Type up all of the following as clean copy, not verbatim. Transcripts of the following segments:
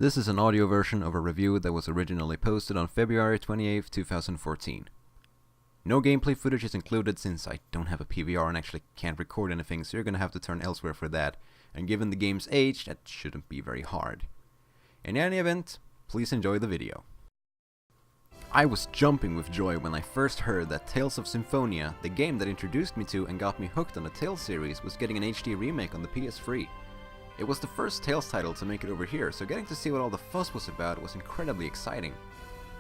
This is an audio version of a review that was originally posted on February 28, 2014. No gameplay footage is included since I don't have a PVR and actually can't record anything, so you're gonna have to turn elsewhere for that, and given the game's age, that shouldn't be very hard. In any event, please enjoy the video. I was jumping with joy when I first heard that Tales of Symphonia, the game that introduced me to and got me hooked on the Tales series, was getting an HD remake on the PS3. It was the first Tales title to make it over here, so getting to see what all the fuss was about was incredibly exciting.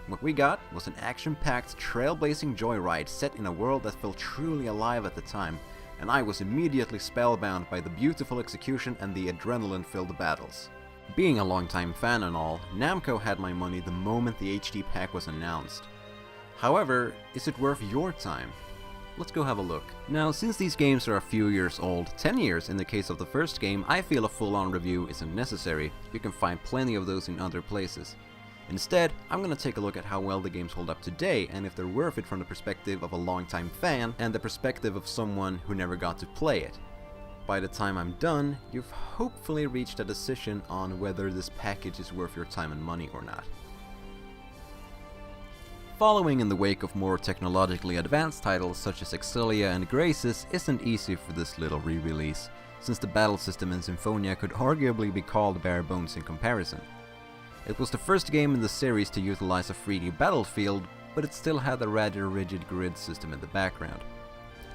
What we got was an action-packed, trailblazing joyride set in a world that felt truly alive at the time, and I was immediately spellbound by the beautiful execution and the adrenaline-filled battles. Being a longtime fan and all, Namco had my money the moment the HD pack was announced. However, is it worth your time? Let's go have a look. Now, since these games are a few years old, 10 years in the case of the first game, I feel a full-on review isn't necessary. You can find plenty of those in other places. Instead, I'm gonna take a look at how well the games hold up today and if they're worth it from the perspective of a longtime fan and the perspective of someone who never got to play it. By the time I'm done, you've hopefully reached a decision on whether this package is worth your time and money or not. Following in the wake of more technologically advanced titles such as Exilia and Graces isn't easy for this little re-release, since the battle system in Symphonia could arguably be called bare bones in comparison. It was the first game in the series to utilize a 3D battlefield, but it still had a rather rigid grid system in the background.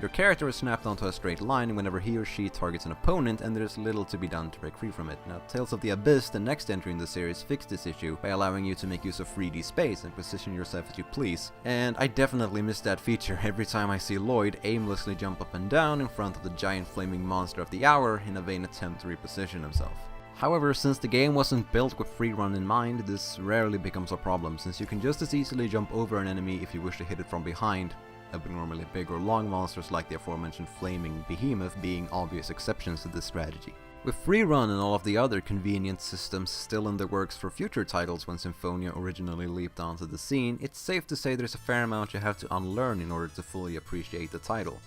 Your character is snapped onto a straight line whenever he or she targets an opponent, and there's little to be done to break free from it. Now, Tales of the Abyss, the next entry in the series, fixed this issue by allowing you to make use of 3D space and position yourself as you please, and I definitely miss that feature every time I see Lloyd aimlessly jump up and down in front of the giant flaming monster of the hour in a vain attempt to reposition himself. However, since the game wasn't built with free run in mind, this rarely becomes a problem, since you can just as easily jump over an enemy if you wish to hit it from behind, abnormally big or long monsters like the aforementioned flaming behemoth being obvious exceptions to this strategy. With free run and all of the other convenient systems still in the works for future titles when Symphonia originally leaped onto the scene, it's safe to say there's a fair amount you have to unlearn in order to fully appreciate the title.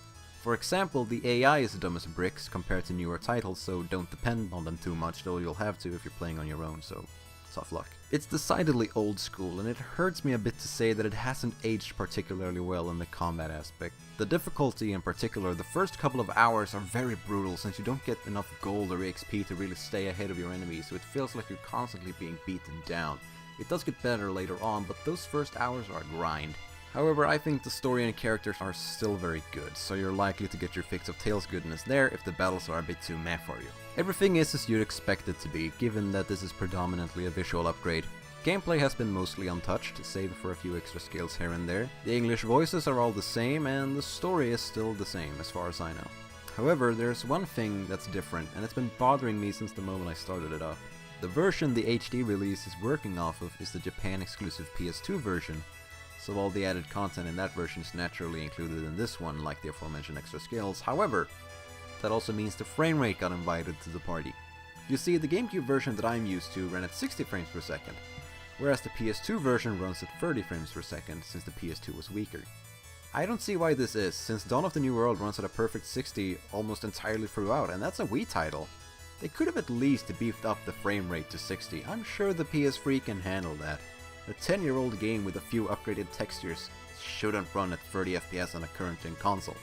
For example, the AI is dumb as bricks compared to newer titles, so don't depend on them too much, though you'll have to if you're playing on your own, so tough luck. It's decidedly old school, and it hurts me a bit to say that it hasn't aged particularly well in the combat aspect. The difficulty in particular, the first couple of hours are very brutal since you don't get enough gold or XP to really stay ahead of your enemies, so it feels like you're constantly being beaten down. It does get better later on, but those first hours are a grind. However, I think the story and characters are still very good, so you're likely to get your fix of Tales goodness there if the battles are a bit too meh for you. Everything is as you'd expect it to be, given that this is predominantly a visual upgrade. Gameplay has been mostly untouched, save for a few extra skills here and there. The English voices are all the same, and the story is still the same as far as I know. However, there's one thing that's different, and it's been bothering me since the moment I started it up. The version the HD release is working off of is the Japan exclusive PS2 version, so all the added content in that version is naturally included in this one, like the aforementioned extra skills. However, that also means the frame rate got invited to the party. You see, the GameCube version that I'm used to ran at 60 frames per second, whereas the PS2 version runs at 30 frames per second since the PS2 was weaker. I don't see why this is, since Dawn of the New World runs at a perfect 60 almost entirely throughout, and that's a Wii title. They could have at least beefed up the frame rate to 60, I'm sure the PS3 can handle that. A 10-year-old game with a few upgraded textures shouldn't run at 30 FPS on a current-gen console.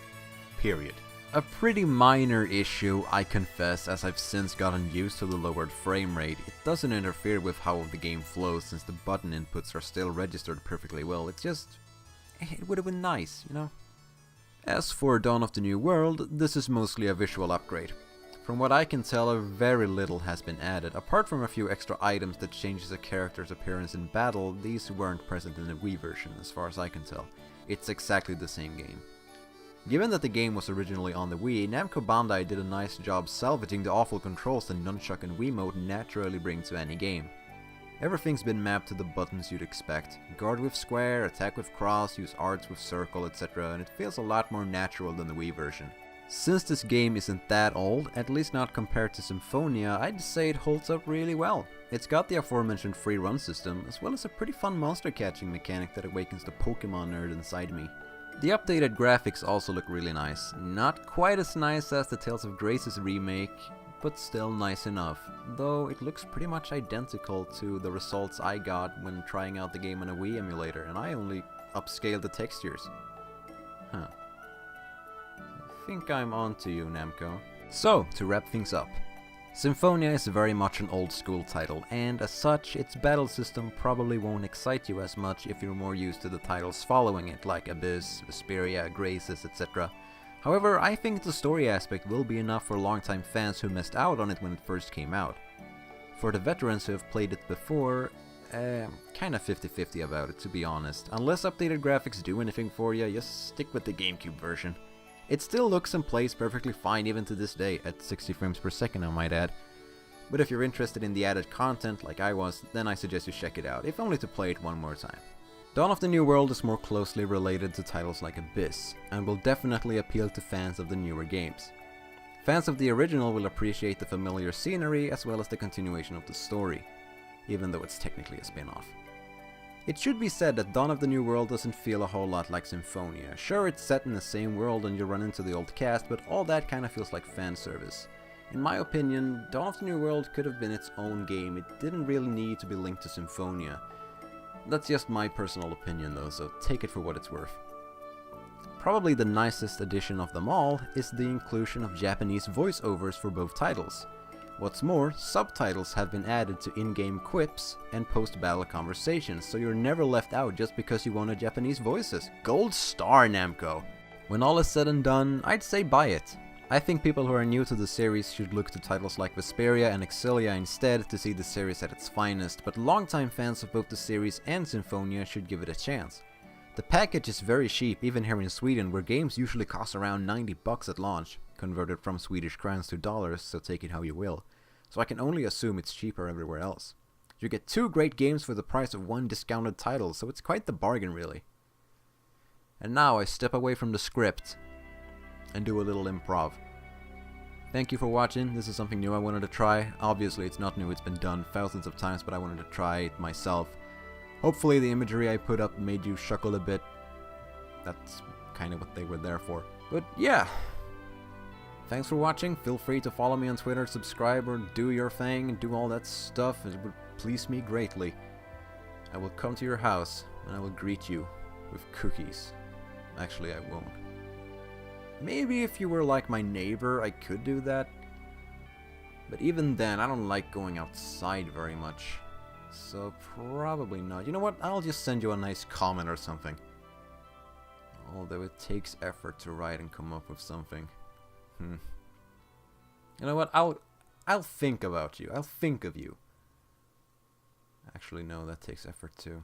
Period. A pretty minor issue, I confess, as I've since gotten used to the lowered frame rate. It doesn't interfere with how the game flows since the button inputs are still registered perfectly well. It would have been nice, you know? As for Dawn of the New World, this is mostly a visual upgrade. From what I can tell, very little has been added. Apart from a few extra items that changes a character's appearance in battle, these weren't present in the Wii version, as far as I can tell. It's exactly the same game. Given that the game was originally on the Wii, Namco Bandai did a nice job salvaging the awful controls the nunchuck and Wiimote naturally bring to any game. Everything's been mapped to the buttons you'd expect. Guard with square, attack with cross, use arts with circle, etc., and it feels a lot more natural than the Wii version. Since this game isn't that old, at least not compared to Symphonia, I'd say it holds up really well. It's got the aforementioned free run system, as well as a pretty fun monster catching mechanic that awakens the Pokemon nerd inside me. The updated graphics also look really nice. Not quite as nice as the Tales of Graces remake, but still nice enough, though it looks pretty much identical to the results I got when trying out the game on a Wii emulator, and I only upscaled the textures. Huh. I think I'm onto you, Namco. So, to wrap things up. Symphonia is very much an old school title, and as such, its battle system probably won't excite you as much if you're more used to the titles following it, like Abyss, Vesperia, Graces, etc. However, I think the story aspect will be enough for longtime fans who missed out on it when it first came out. For the veterans who have played it before, kinda 50-50 about it, to be honest. Unless updated graphics do anything for you, just stick with the GameCube version. It still looks and plays perfectly fine even to this day, at 60 frames per second I might add. But if you're interested in the added content, like I was, then I suggest you check it out, if only to play it one more time. Dawn of the New World is more closely related to titles like Abyss, and will definitely appeal to fans of the newer games. Fans of the original will appreciate the familiar scenery as well as the continuation of the story, even though it's technically a spin-off. It should be said that Dawn of the New World doesn't feel a whole lot like Symphonia. Sure, it's set in the same world and you run into the old cast, but all that kinda feels like fan service. In my opinion, Dawn of the New World could have been its own game. It didn't really need to be linked to Symphonia. That's just my personal opinion though, so take it for what it's worth. Probably the nicest addition of them all is the inclusion of Japanese voiceovers for both titles. What's more, subtitles have been added to in-game quips and post-battle conversations, so you're never left out just because you wanted Japanese voices. Gold star, Namco! When all is said and done, I'd say buy it. I think people who are new to the series should look to titles like Vesperia and Exilia instead to see the series at its finest, but longtime fans of both the series and Symphonia should give it a chance. The package is very cheap, even here in Sweden, where games usually cost around $90 at launch, converted from Swedish crowns to dollars, so take it how you will. So I can only assume it's cheaper everywhere else. You get 2 great games for the price of 1 discounted title, so it's quite the bargain really. And now I step away from the script and do a little improv. Thank you for watching. This is something new I wanted to try. Obviously it's not new, it's been done thousands of times, but I wanted to try it myself. Hopefully the imagery I put up made you chuckle a bit. That's kind of what they were there for. But yeah. Thanks for watching. Feel free to follow me on Twitter, subscribe, or do your thing, and do all that stuff. It would please me greatly. I will come to your house, and I will greet you with cookies. Actually, I won't. Maybe if you were like my neighbor, I could do that. But even then, I don't like going outside very much. So probably not. You know what? I'll just send you a nice comment or something. Although it takes effort to write and come up with something. You know what? I'll think about you. I'll think of you. Actually, no, that takes effort too.